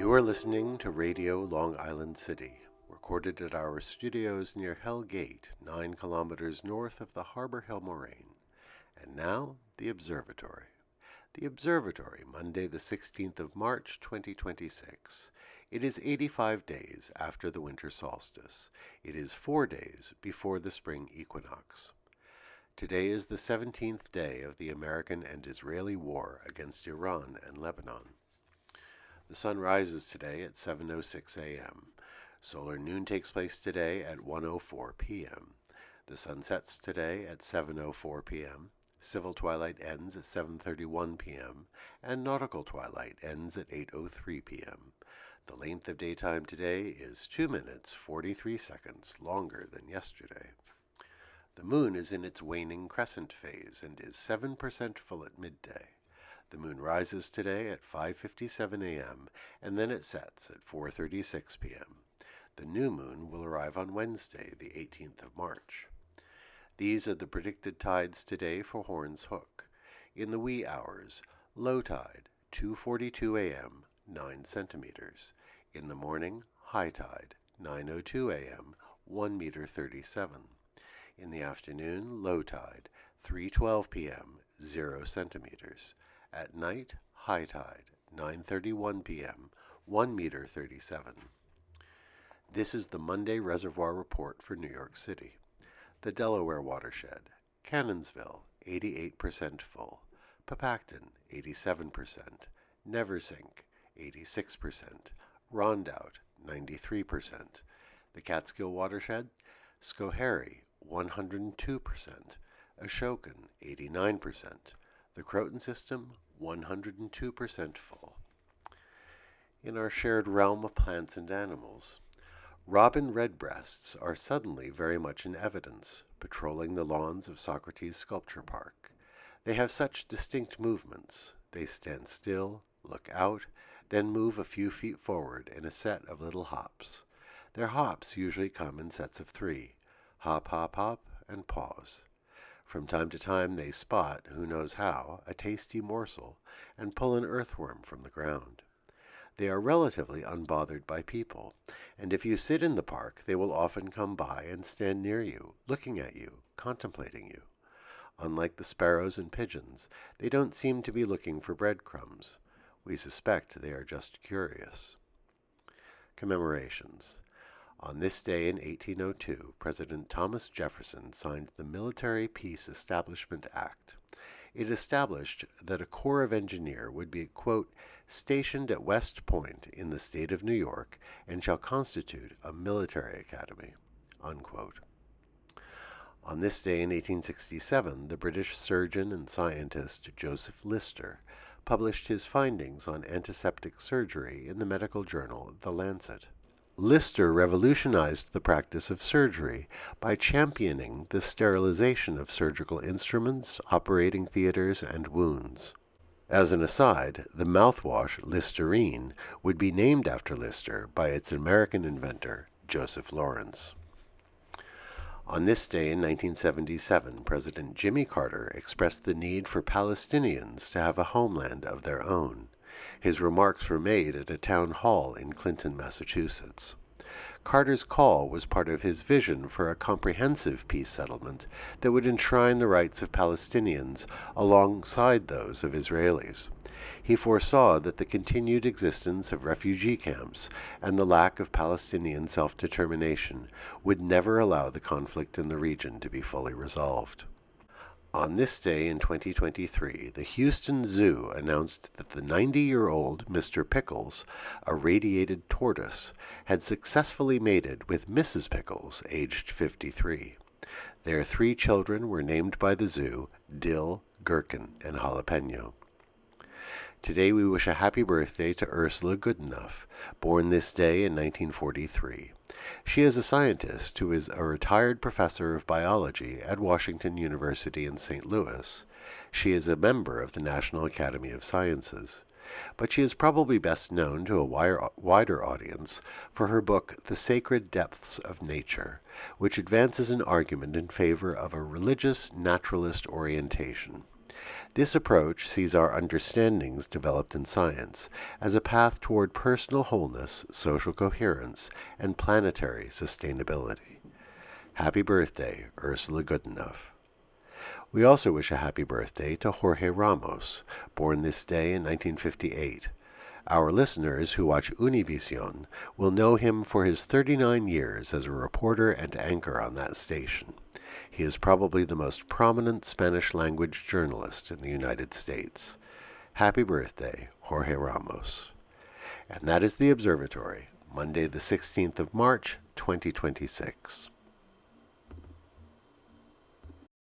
You are listening to Radio Long Island City, recorded at our studios near Hell Gate, 9 kilometers north of the Harbor Hill Moraine. And now, the Observatory. The Observatory, Monday the 16th of March, 2026. It is 85 days after the winter solstice. It is 4 days before the spring equinox. Today is the 17th day of the American and Israeli war against Iran and Lebanon. The sun rises today at 7:06 a.m. Solar noon takes place today at 1:04 p.m. The sun sets today at 7:04 p.m. Civil twilight ends at 7:31 p.m. and nautical twilight ends at 8:03 p.m. The length of daytime today is 2 minutes 43 seconds longer than yesterday. The moon is in its waning crescent phase and is 7% full at midday. The moon rises today at 5:57 a.m. and then it sets at 4:36 p.m. The new moon will arrive on Wednesday, the 18th of March. These are the predicted tides today for Horns Hook. In the wee hours, low tide, 2:42 a.m., 9 centimeters. In the morning, high tide, 9:02 a.m., 1 meter 37. In the afternoon, low tide, 3:12 p.m., 0 centimeters. At night, high tide, 9:31 p.m., 1 meter 37. This is the Monday Reservoir Report for New York City. The Delaware Watershed, Cannonsville, 88% full. Papacton, 87%. Neversink, 86%. Rondout, 93%. The Catskill Watershed, Schoharie, 102%. Ashokan, 89%. The Croton System, 102% full. In our shared realm of plants and animals, robin redbreasts are suddenly very much in evidence, patrolling the lawns of Socrates Sculpture Park. They have such distinct movements. They stand still, look out, then move a few feet forward in a set of little hops. Their hops usually come in sets of 3. Hop, hop, hop, and pause. From time to time they spot, who knows how, a tasty morsel, and pull an earthworm from the ground. They are relatively unbothered by people, and if you sit in the park, they will often come by and stand near you, looking at you, contemplating you. Unlike the sparrows and pigeons, they don't seem to be looking for breadcrumbs. We suspect they are just curious. Commemorations. On this day in 1802, President Thomas Jefferson signed the Military Peace Establishment Act. It established that a Corps of Engineers would be, quote, stationed at West Point in the state of New York and shall constitute a military academy, unquote. On this day in 1867, the British surgeon and scientist Joseph Lister published his findings on antiseptic surgery in the medical journal The Lancet. Lister revolutionized the practice of surgery by championing the sterilization of surgical instruments, operating theaters, and wounds. As an aside, the mouthwash Listerine would be named after Lister by its American inventor, Joseph Lawrence. On this day in 1977, President Jimmy Carter expressed the need for Palestinians to have a homeland of their own. His remarks were made at a town hall in Clinton, Massachusetts. Carter's call was part of his vision for a comprehensive peace settlement that would enshrine the rights of Palestinians alongside those of Israelis. He foresaw that the continued existence of refugee camps and the lack of Palestinian self-determination would never allow the conflict in the region to be fully resolved. On this day in 2023, the Houston Zoo announced that the 90-year-old Mr. Pickles, a radiated tortoise, had successfully mated with Mrs. Pickles, aged 53. Their 3 children were named by the zoo Dill, Gherkin, and Jalapeno. Today we wish a happy birthday to Ursula Goodenough, born this day in 1943. She is a scientist who is a retired professor of biology at Washington University in St. Louis. She is a member of the National Academy of Sciences. But she is probably best known to a wider audience for her book The Sacred Depths of Nature, which advances an argument in favor of a religious naturalist orientation. This approach sees our understandings developed in science as a path toward personal wholeness, social coherence, and planetary sustainability. Happy birthday, Ursula Goodenough. We also wish a happy birthday to Jorge Ramos, born this day in 1958. Our listeners who watch Univision will know him for his 39 years as a reporter and anchor on that station. He is probably the most prominent Spanish-language journalist in the United States. Happy birthday, Jorge Ramos. And that is the Observatory, Monday the 16th of March, 2026.